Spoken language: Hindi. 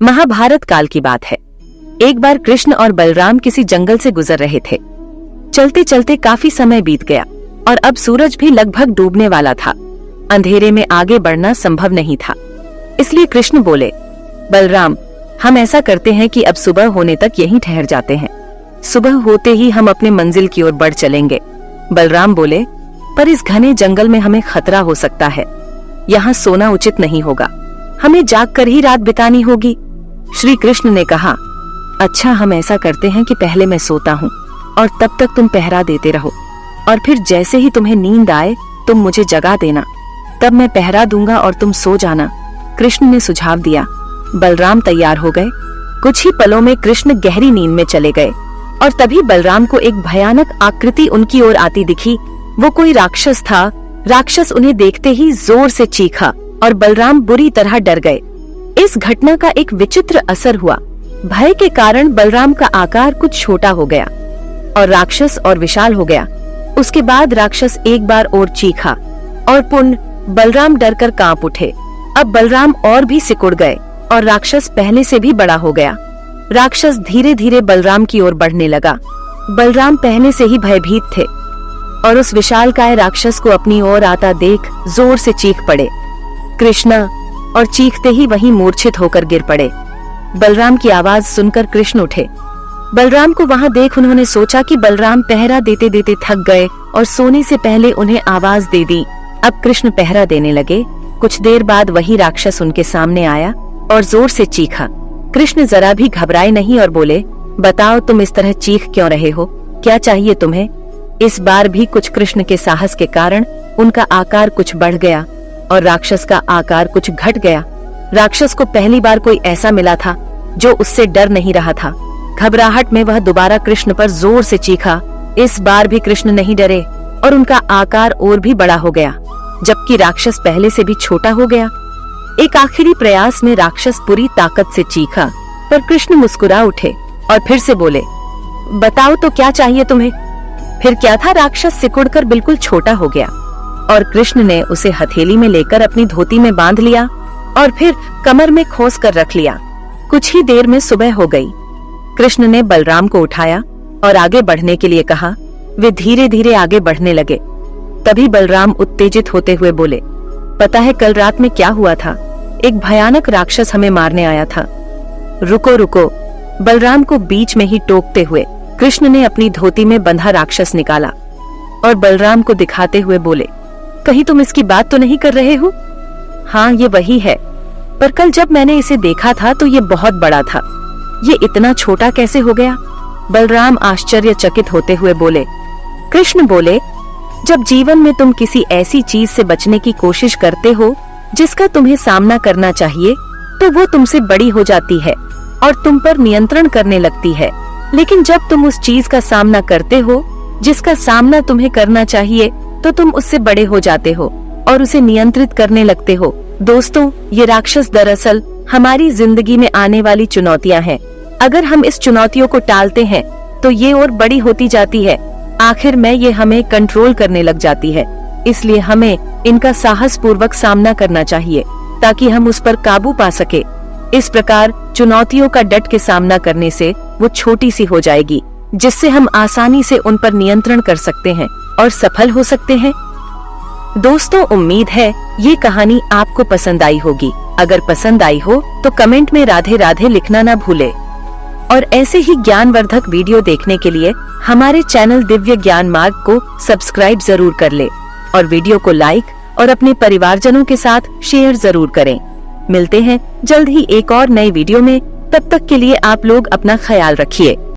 महाभारत काल की बात है। एक बार कृष्ण और बलराम किसी जंगल से गुजर रहे थे। चलते चलते काफी समय बीत गया और अब सूरज भी लगभग डूबने वाला था। अंधेरे में आगे बढ़ना संभव नहीं था। इसलिए कृष्ण बोले, बलराम, हम ऐसा करते हैं कि अब सुबह होने तक यहीं ठहर जाते हैं। सुबह होते ही हम अपने मंजिल की ओर बढ़ चलेंगे। बलराम बोले, पर इस घने जंगल में हमें खतरा हो सकता है। यहाँ सोना उचित नहीं होगा, हमें जागकर ही रात बितानी होगी। श्री कृष्ण ने कहा, अच्छा, हम ऐसा करते हैं कि पहले मैं सोता हूँ और तब तक तुम पहरा देते रहो, और फिर जैसे ही तुम्हें नींद आए तुम मुझे जगा देना, तब मैं पहरा दूंगा और तुम सो जाना। कृष्ण ने सुझाव दिया। बलराम तैयार हो गए। कुछ ही पलों में कृष्ण गहरी नींद में चले गए और तभी बलराम को एक भयानक आकृति उनकी ओर आती दिखी। वो कोई राक्षस था। राक्षस उन्हें देखते ही जोर से चीखा और बलराम बुरी तरह डर गए। इस घटना का एक विचित्र असर हुआ। भय के कारण बलराम का आकार कुछ छोटा हो गया और राक्षस और विशाल हो गया। उसके बाद राक्षस एक बार और चीखा और पुनः बलराम डरकर कांप उठे। अब बलराम और भी सिकुड़ गए और राक्षस पहले से भी बड़ा हो गया। राक्षस धीरे धीरे बलराम की ओर बढ़ने लगा। बलराम पहले से ही भयभीत थे और उस विशालकाय राक्षस को अपनी ओर आता देख जोर से चीख पड़े। कृष्णा, और चीखते ही वहीं मूर्छित होकर गिर पड़े। बलराम की आवाज सुनकर कृष्ण उठे। बलराम को वहां देख उन्होंने सोचा कि बलराम पहरा देते देते थक गए और सोने से पहले उन्हें आवाज दे दी। अब कृष्ण पहरा देने लगे। कुछ देर बाद वही राक्षस उनके सामने आया और जोर से चीखा। कृष्ण जरा भी घबराए नहीं और बोले, बताओ, तुम इस तरह चीख क्यों रहे हो? क्या चाहिए तुम्हें? इस बार भी कुछ कृष्ण के साहस के कारण उनका आकार कुछ बढ़ गया और राक्षस का आकार कुछ घट गया। राक्षस को पहली बार कोई ऐसा मिला था जो उससे डर नहीं रहा था। घबराहट में वह दोबारा कृष्ण पर जोर से चीखा। इस बार भी कृष्ण नहीं डरे और उनका आकार और भी बड़ा हो गया, जबकि राक्षस पहले से भी छोटा हो गया। एक आखिरी प्रयास में राक्षस पूरी ताकत से चीखा, पर कृष्ण मुस्कुरा उठे और फिर से बोले, बताओ तो क्या चाहिए तुम्हें? फिर क्या था, राक्षस सिकुड़कर बिल्कुल छोटा हो गया और कृष्ण ने उसे हथेली में लेकर अपनी धोती में बांध लिया और फिर कमर में खोस कर रख लिया। कुछ ही देर में सुबह हो गई। कृष्ण ने बलराम को उठाया और आगे बढ़ने के लिए कहा। वे धीरे धीरे आगे बढ़ने लगे। तभी बलराम उत्तेजित होते हुए बोले, पता है कल रात में क्या हुआ था? एक भयानक राक्षस हमें मारने आया था। रुको रुको, बलराम को बीच में ही टोकते हुए कृष्ण ने अपनी धोती में बंधा राक्षस निकाला और बलराम को दिखाते हुए बोले, कहीं तुम इसकी बात तो नहीं कर रहे हो? हाँ, ये वही है, पर कल जब मैंने इसे देखा था तो ये बहुत बड़ा था। ये इतना छोटा कैसे हो गया? बलराम आश्चर्यचकित होते हुए बोले। कृष्ण बोले, जब जीवन में तुम किसी ऐसी चीज से बचने की कोशिश करते हो जिसका तुम्हें सामना करना चाहिए, तो वो तुमसे बड़ी हो जाती है और तुम पर नियंत्रण करने लगती है। लेकिन जब तुम उस चीज का सामना करते हो जिसका सामना तुम्हें करना चाहिए, तो तुम उससे बड़े हो जाते हो और उसे नियंत्रित करने लगते हो। दोस्तों, ये राक्षस दरअसल हमारी जिंदगी में आने वाली चुनौतियां हैं। अगर हम इस चुनौतियों को टालते हैं तो ये और बड़ी होती जाती है। आखिर में ये हमें कंट्रोल करने लग जाती है। इसलिए हमें इनका साहस पूर्वक सामना करना चाहिए ताकि हम उस पर काबू पा सके। इस प्रकार चुनौतियों का डट के सामना करने से वो छोटी सी हो जाएगी, जिससे हम आसानी से उन पर नियंत्रण कर सकते हैं और सफल हो सकते हैं। दोस्तों, उम्मीद है ये कहानी आपको पसंद आई होगी। अगर पसंद आई हो तो कमेंट में राधे राधे लिखना ना भूले और ऐसे ही ज्ञानवर्धक वीडियो देखने के लिए हमारे चैनल दिव्य ज्ञान मार्ग को सब्सक्राइब जरूर कर ले और वीडियो को लाइक और अपने परिवारजनों के साथ शेयर जरूर करें। मिलते हैं जल्द ही एक और नए वीडियो में। तब तक के लिए आप लोग अपना ख्याल रखिए।